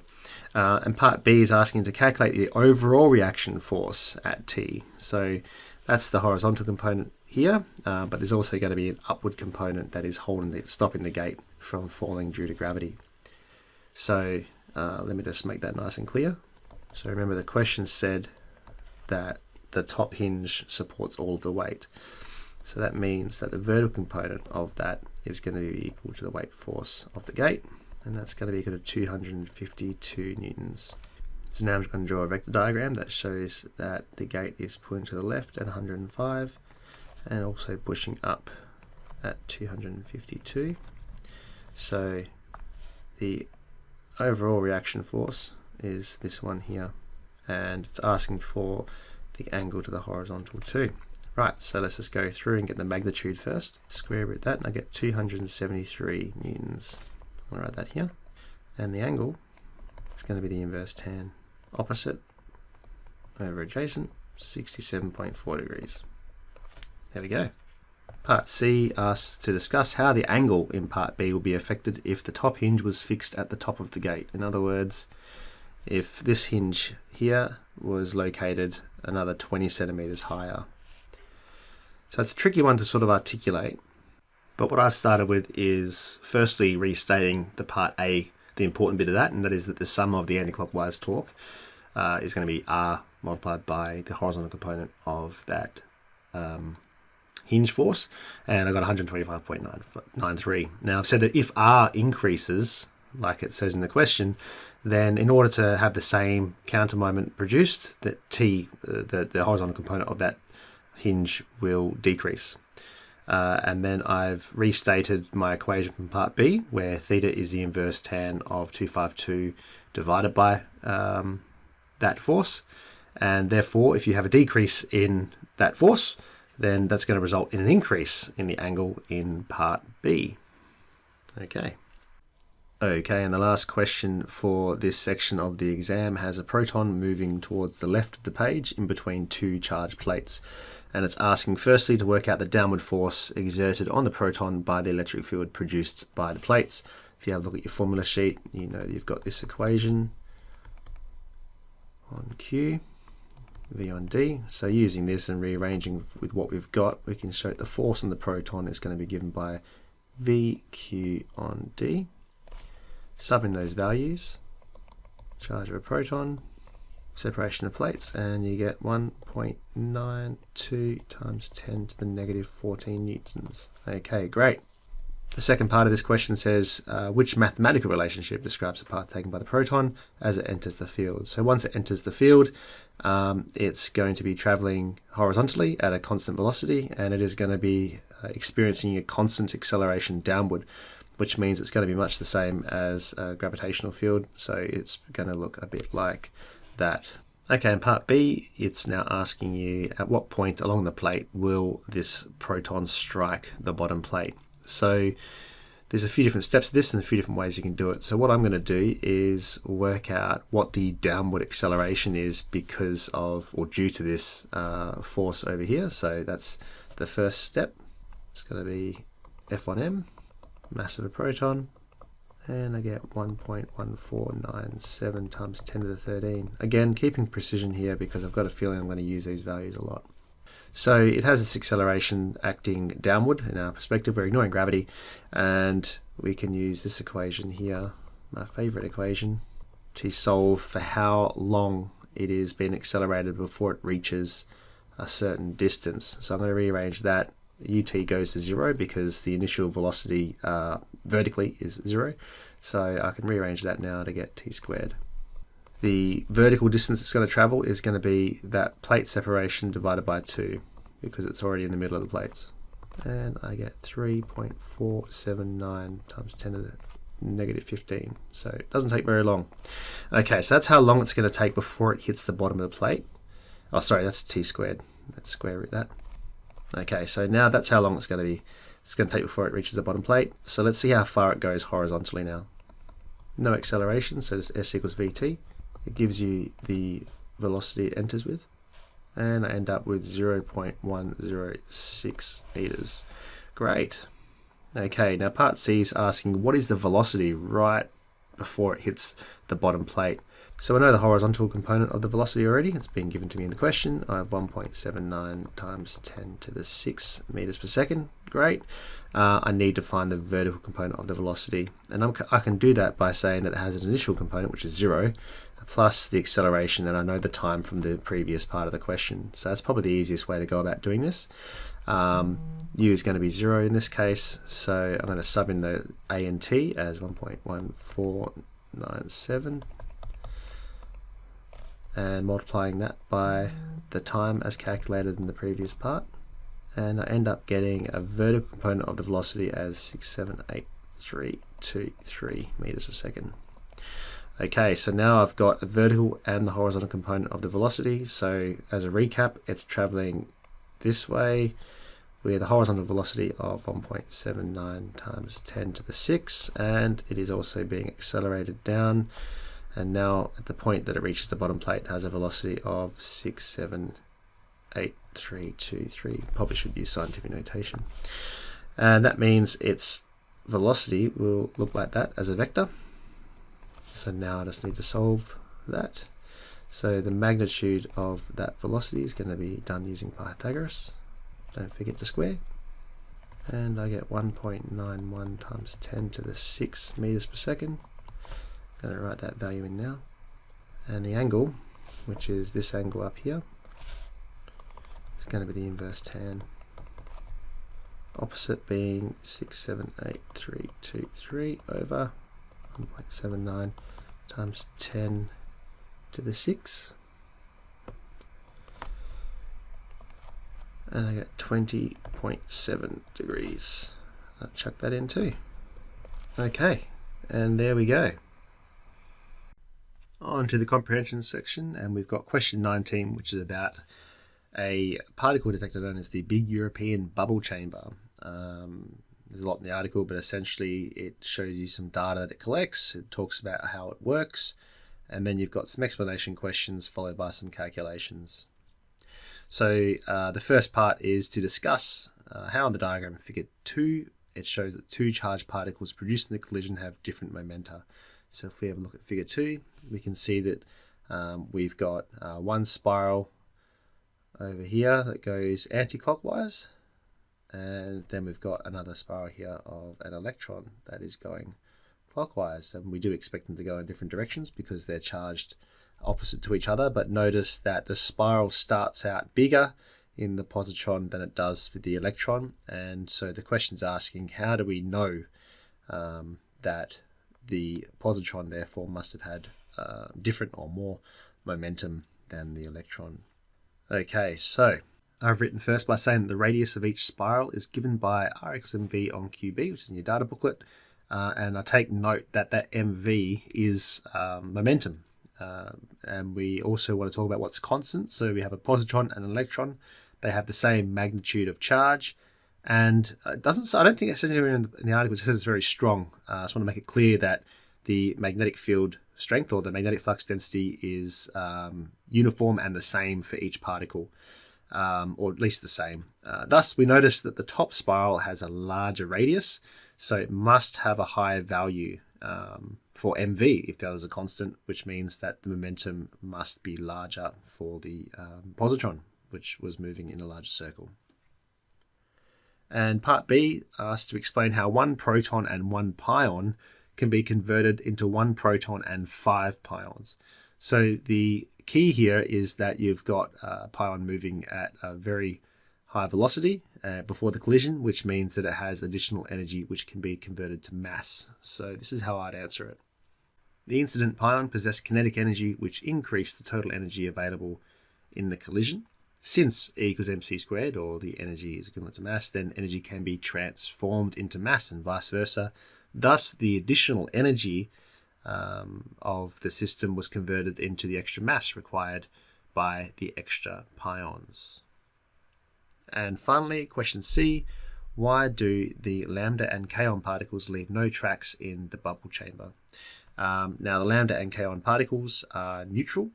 and part B is asking to calculate the overall reaction force at T. So that's the horizontal component here, but there's also going to be an upward component that is stopping the gate from falling due to gravity. So let me just make that nice and clear. So remember, the question said that the top hinge supports all of the weight. So that means that the vertical component of that is going to be equal to the weight force of the gate, and that's going to be equal to 252 newtons. So now I'm going to draw a vector diagram that shows that the gate is pulling to the left at 105 and also pushing up at 252. So the overall reaction force is this one here, and it's asking for the angle to the horizontal too. Right, so let's just go through and get the magnitude first. Square root that, and I get 273 newtons. I'll write that here. And the angle is going to be the inverse tan. Opposite over adjacent, 67.4 degrees. There we go. Part C asks to discuss how the angle in part B will be affected if the top hinge was fixed at the top of the gate. In other words, if this hinge here was located another 20 centimeters higher. So it's a tricky one to sort of articulate, but what I've started with is firstly restating the part A, the important bit of that, and that is that the sum of the anticlockwise torque is going to be R multiplied by the horizontal component of that hinge force, and I got 125.93. Now I've said that if R increases, like it says in the question, then in order to have the same counter moment produced, that T, the horizontal component of that hinge, will decrease. And then I've restated my equation from part B, where theta is the inverse tan of 252 divided by that force, and therefore if you have a decrease in that force, then that's going to result in an increase in the angle in part B. Okay, and the last question for this section of the exam has a proton moving towards the left of the page in between two charged plates. And it's asking firstly to work out the downward force exerted on the proton by the electric field produced by the plates. If you have a look at your formula sheet, you know that you've got this equation on Q, V on D. So using this and rearranging with what we've got, we can show that the force on the proton is going to be given by VQ on D. Sub in those values, charge of a proton, separation of plates, and you get 1.92 times 10 to the negative 14 newtons. Okay, great. The second part of this question says, which mathematical relationship describes the path taken by the proton as it enters the field? So once it enters the field, it's going to be traveling horizontally at a constant velocity, and it is going to be experiencing a constant acceleration downward, which means it's going to be much the same as a gravitational field. So it's going to look a bit like that. Okay, in part B, it's now asking you at what point along the plate will this proton strike the bottom plate. So there's a few different steps to this and a few different ways you can do it. So what I'm going to do is work out what the downward acceleration is because of or due to this force over here. So that's the first step. It's going to be F1m, mass of a proton, and I get 1.1497 times 10 to the 13. Again, keeping precision here because I've got a feeling I'm going to use these values a lot. So it has this acceleration acting downward in our perspective. We're ignoring gravity, and we can use this equation here, my favorite equation, to solve for how long it is being accelerated before it reaches a certain distance. So I'm going to rearrange that. UT goes to 0 because the initial velocity vertically is 0. So I can rearrange that now to get t squared. The vertical distance it's going to travel is going to be that plate separation divided by 2 because it's already in the middle of the plates. And I get 3.479 times 10 to the negative 15. So it doesn't take very long. Okay, so that's how long it's going to take before it hits the bottom of the plate. Oh, sorry, that's t squared. Let's square root that. Okay, so now that's how long it's going to take before it reaches the bottom plate. So let's see how far it goes horizontally now. no acceleration, so just s equals vt. It gives you the velocity it enters with, and I end up with 0.106 meters. Great. Okay, now part C is asking what is the velocity right before it hits the bottom plate. So I know the horizontal component of the velocity already. It's been given to me in the question. I have 1.79 times 10 to the 6 meters per second. Great. I need to find the vertical component of the velocity. And I can do that by saying that it has an initial component, which is 0, plus the acceleration, and I know the time from the previous part of the question. So that's probably the easiest way to go about doing this. U is going to be 0 in this case, so I'm going to sub in the A and T as 1.1497 and multiplying that by the time as calculated in the previous part, and I end up getting a vertical component of the velocity as 678.323 meters a second. Okay, so now I've got a vertical and the horizontal component of the velocity. So as a recap, it's traveling this way with a horizontal velocity of 1.79 times 10 to the 6, and it is also being accelerated down. And now at the point that it reaches the bottom plate, it has a velocity of 678.323. Probably should use scientific notation. And that means its velocity will look like that as a vector. So now I just need to solve that. So the magnitude of that velocity is going to be done using Pythagoras. Don't forget to square. And I get 1.91 times 10 to the 6 meters per second. I'm going to write that value in now. And the angle, which is this angle up here, is going to be the inverse tan. Opposite being 678.323 over 1.79 times 10 to the 6, and I get 20.7 degrees. I'll chuck that in too. Okay, and there we go. On to the comprehension section, and we've got question 19, which is about a particle detector known as the Big European Bubble Chamber. There's a lot in the article, but essentially it shows you some data that it collects. It talks about how it works, and then you've got some explanation questions followed by some calculations. So the first part is to discuss how in the diagram in figure 2 it shows that two charged particles produced in the collision have different momenta. So if we have a look at figure 2, we can see that we've got one spiral over here that goes anti-clockwise, and then we've got another spiral here of an electron that is going clockwise, and we do expect them to go in different directions because they're charged opposite to each other. But notice that the spiral starts out bigger in the positron than it does for the electron, and so the question's asking, how do we know that the positron therefore must have had different or more momentum than the electron? Okay, so I've written first by saying that the radius of each spiral is given by r equals mv on qb, which is in your data booklet, and I take note that that mv is momentum, and we also want to talk about what's constant. So we have a positron and an electron. They have the same magnitude of charge, and I don't think it says anywhere in the article, it says it's very strong. I just want to make it clear that the magnetic field strength or the magnetic flux density is uniform and the same for each particle, or at least the same. Thus, we notice that the top spiral has a larger radius, so it must have a higher value for mv if the others are constant, which means that the momentum must be larger for the positron, which was moving in a larger circle. And part B asks to explain how one proton and one pion can be converted into one proton and 5 pions. So the key here is that you've got a pion moving at a very high velocity before the collision, which means that it has additional energy which can be converted to mass. So this is how I'd answer it. The incident pion possessed kinetic energy which increased the total energy available in the collision. Since E equals mc squared, or the energy is equivalent to mass, then energy can be transformed into mass and vice versa. Thus, the additional energy of the system was converted into the extra mass required by the extra pions. And finally, question C, why do the lambda and kaon particles leave no tracks in the bubble chamber? Now the lambda and kaon particles are neutral,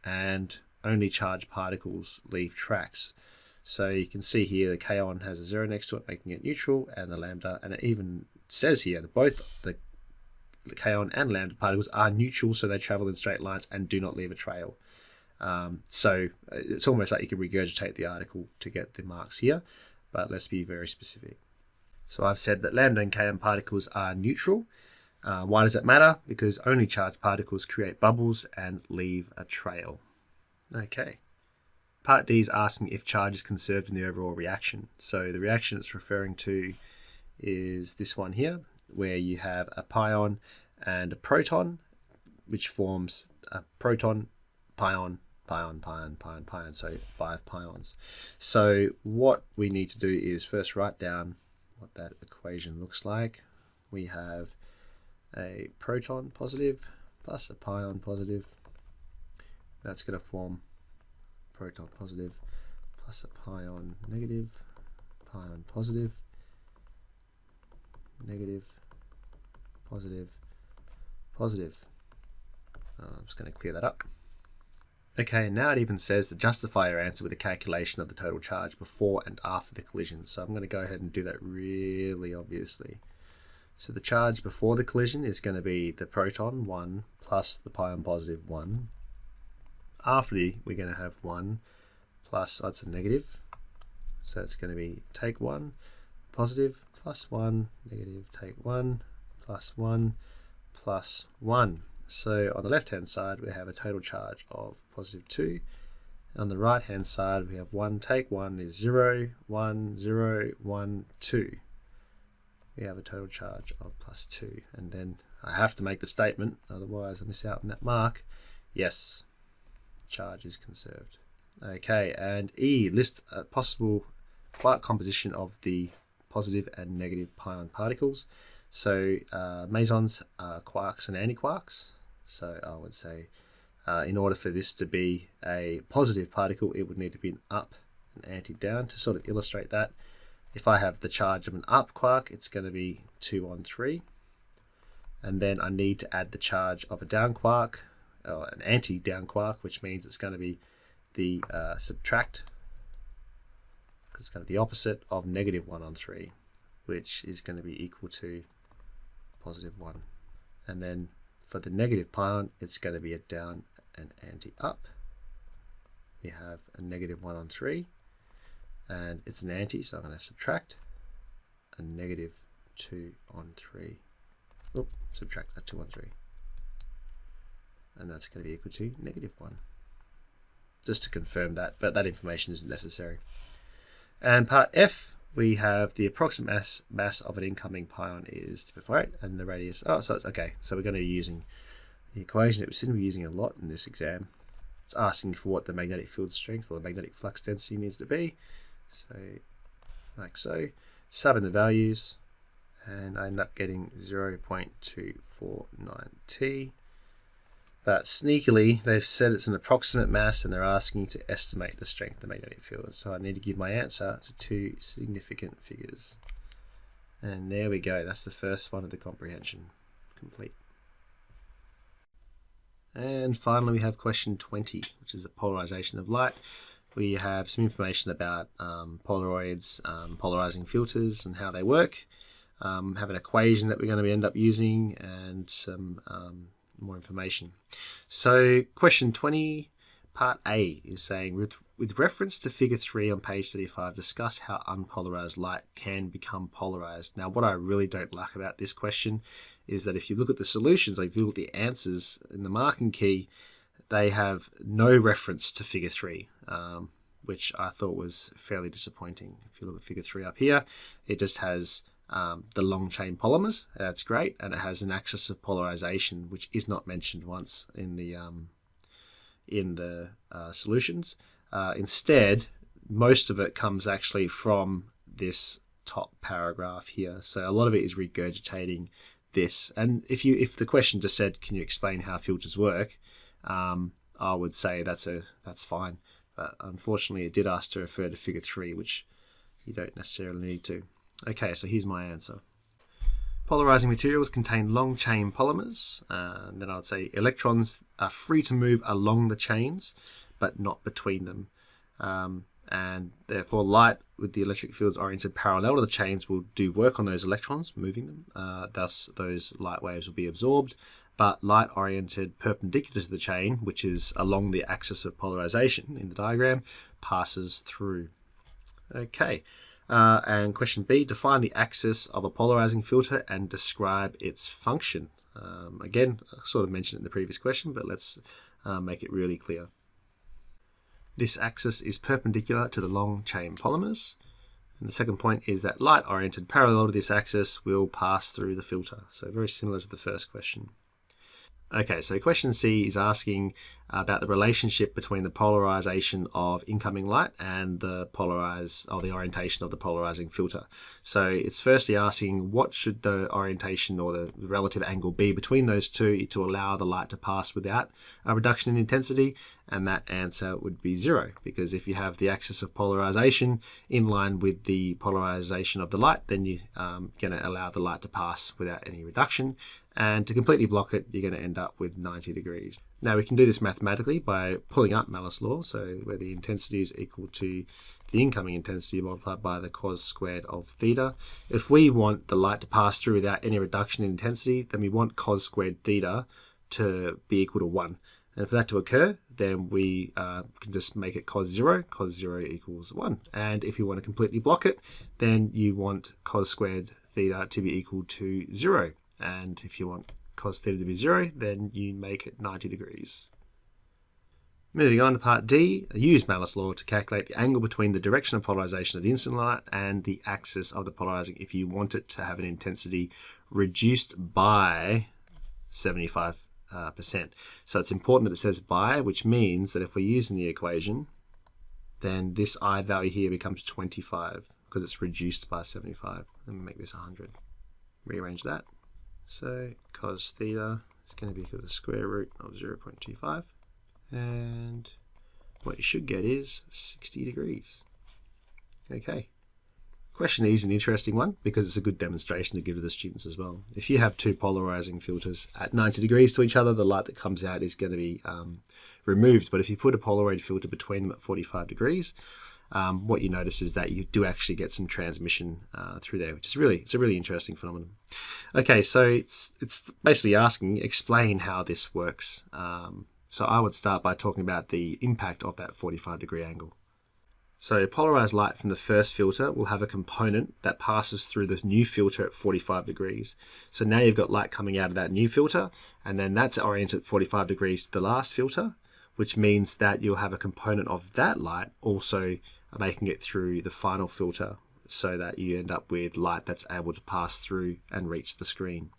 and only charged particles leave tracks. So you can see here the kaon has a 0 next to it, making it neutral, and the lambda, and it even says here that both the kaon and lambda particles are neutral, so they travel in straight lines and do not leave a trail. So it's almost like you can regurgitate the article to get the marks here, but let's be very specific. So I've said that lambda and kaon particles are neutral. Why does that matter? Because only charged particles create bubbles and leave a trail. Okay. Part D is asking if charge is conserved in the overall reaction. So the reaction it's referring to is this one here, where you have a pion and a proton, which forms a proton, pion, pion, pion, pion, pion, so 5 pions. So what we need to do is first write down what that equation looks like. We have a proton positive plus a pion positive. That's going to form proton positive plus a pion negative, pion positive, negative, positive, positive. I'm just going to clear that up. Okay, now it even says to justify your answer with a calculation of the total charge before and after the collision. So I'm going to go ahead and do that really obviously. So the charge before the collision is going to be the proton 1 plus the pion positive 1. After we're going to have 1 plus, that's a negative. So it's going to be take 1 positive plus 1 negative, take 1 plus 1 plus 1. So on the left hand side we have a total charge of positive 2. And on the right hand side we have 1 take 1 is 0, 1, 0, 1, 2. We have a total charge of plus 2. And then I have to make the statement, otherwise I miss out on that mark. Yes, charge is conserved. Okay, and E lists a possible quark composition of the positive and negative pion particles. So mesons are quarks and antiquarks. So I would say in order for this to be a positive particle, it would need to be an up and anti-down. To sort of illustrate that, if I have the charge of an up quark, it's going to be 2 on 3. And then I need to add the charge of a down quark, or an anti-down quark, which means it's going to be the subtract, because it's going to be the opposite of negative 1 on 3, which is going to be equal to positive 1. And then for the negative pion, it's going to be a down and anti-up. We have a negative 1 on 3, and it's an anti, so I'm going to subtract a negative 2 on 3. Oh, subtract a 2 on 3. And that's going to be equal to negative 1. Just to confirm that, but that information isn't necessary. And part F, we have the approximate mass of an incoming pion is 2.48, and the radius, so it's okay. So we're going to be using the equation that we're going to be using a lot in this exam. It's asking for what the magnetic field strength or the magnetic flux density needs to be. So, like so, sub in the values, and I end up getting 0.249T. But sneakily, they've said it's an approximate mass, and they're asking to estimate the strength of the magnetic field. So I need to give my answer to 2 significant figures. And there we go. That's the first one of the comprehension complete. And finally, we have question 20, which is the polarization of light. We have some information about Polaroids, polarizing filters and how they work. Have an equation that we're going to end up using, and some more information. So question 20, part A is saying, with reference to figure 3 on page 35, discuss how unpolarized light can become polarized. Now, what I really don't like about this question is that if you look at the solutions, like if you look at the answers in the marking key, they have no reference to figure 3, which I thought was fairly disappointing. If you look at figure 3 up here, it just has the long chain polymers. That's great, and it has an axis of polarization, which is not mentioned once in the solutions. Instead, most of it comes actually from this top paragraph here. So a lot of it is regurgitating this. And if the question just said, "Can you explain how filters work?" I would say that's fine. But unfortunately, it did ask to refer to figure 3, which you don't necessarily need to. Okay, so here's my answer. Polarizing materials contain long chain polymers. Then I would say electrons are free to move along the chains, but not between them. And therefore light with the electric fields oriented parallel to the chains will do work on those electrons, moving them. Thus, those light waves will be absorbed. But light oriented perpendicular to the chain, which is along the axis of polarization in the diagram, passes through. Okay. And question B, define the axis of a polarizing filter and describe its function. Again, I sort of mentioned it in the previous question, but let's make it really clear. This axis is perpendicular to the long chain polymers. And the second point is that light oriented parallel to this axis will pass through the filter. So very similar to the first question. Okay, so question C is asking about the relationship between the polarization of incoming light and the orientation of the polarizing filter. So it's firstly asking what should the orientation or the relative angle be between those two to allow the light to pass without a reduction in intensity, and that answer would be 0, because if you have the axis of polarization in line with the polarization of the light, then you're going to allow the light to pass without any reduction. And to completely block it, you're going to end up with 90 degrees. Now we can do this mathematically by pulling up Malus law, so where the intensity is equal to the incoming intensity multiplied by the cos squared of theta. If we want the light to pass through without any reduction in intensity, then we want cos squared theta to be equal to 1. And for that to occur, then we can just make it cos 0. Cos 0 equals 1. And if you want to completely block it, then you want cos squared theta to be equal to 0. And if you want cos theta to be 0, then you make it 90 degrees. Moving on to part D, use Malus law to calculate the angle between the direction of polarization of the incident light and the axis of the polarizing if you want it to have an intensity reduced by 75%. So it's important that it says by, which means that if we're using the equation, then this I value here becomes 25 because it's reduced by 75. Let me make this 100. Rearrange that. So cos theta is going to be equal to the square root of 0.25. And what you should get is 60 degrees. Okay. Question E is an interesting one because it's a good demonstration to give to the students as well. If you have two polarizing filters at 90 degrees to each other, the light that comes out is going to be removed. But if you put a Polaroid filter between them at 45 degrees, what you notice is that you do actually get some transmission through there, which is it's a really interesting phenomenon. Okay, so it's basically asking, explain how this works. So I would start by talking about the impact of that 45 degree angle. So polarized light from the first filter will have a component that passes through the new filter at 45 degrees. So now you've got light coming out of that new filter, and then that's oriented 45 degrees to the last filter, which means that you'll have a component of that light also making it through the final filter, so that you end up with light that's able to pass through and reach the screen.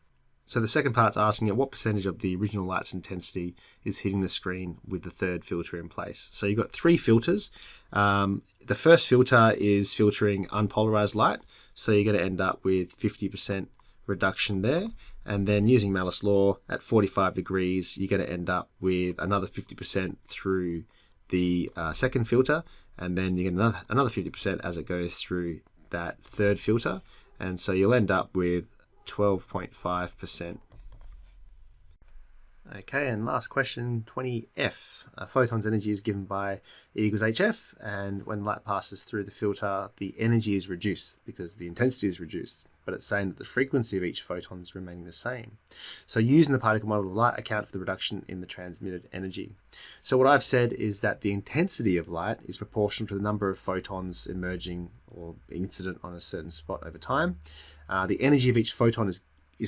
So the second part's asking at what percentage of the original light's intensity is hitting the screen with the third filter in place. So you've got 3 filters. The first filter is filtering unpolarized light, so you're going to end up with 50% reduction there. And then using Malus law at 45 degrees, you're going to end up with another 50% through the second filter, and then you get another 50% as it goes through that third filter. And so you'll end up with 12.5%. Okay, and last question, 20F. A photon's energy is given by E equals HF, and when light passes through the filter, the energy is reduced because the intensity is reduced, but it's saying that the frequency of each photon is remaining the same. So using the particle model of light, account for the reduction in the transmitted energy. So what I've said is that the intensity of light is proportional to the number of photons emerging or incident on a certain spot over time. The energy of each photon is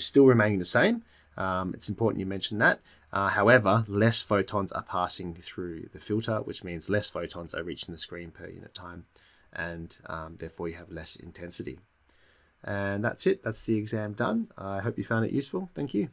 still remaining the same. It's important you mention that. However, less photons are passing through the filter, which means less photons are reaching the screen per unit time, and therefore you have less intensity. And that's it. That's the exam done. I hope you found it useful. Thank you.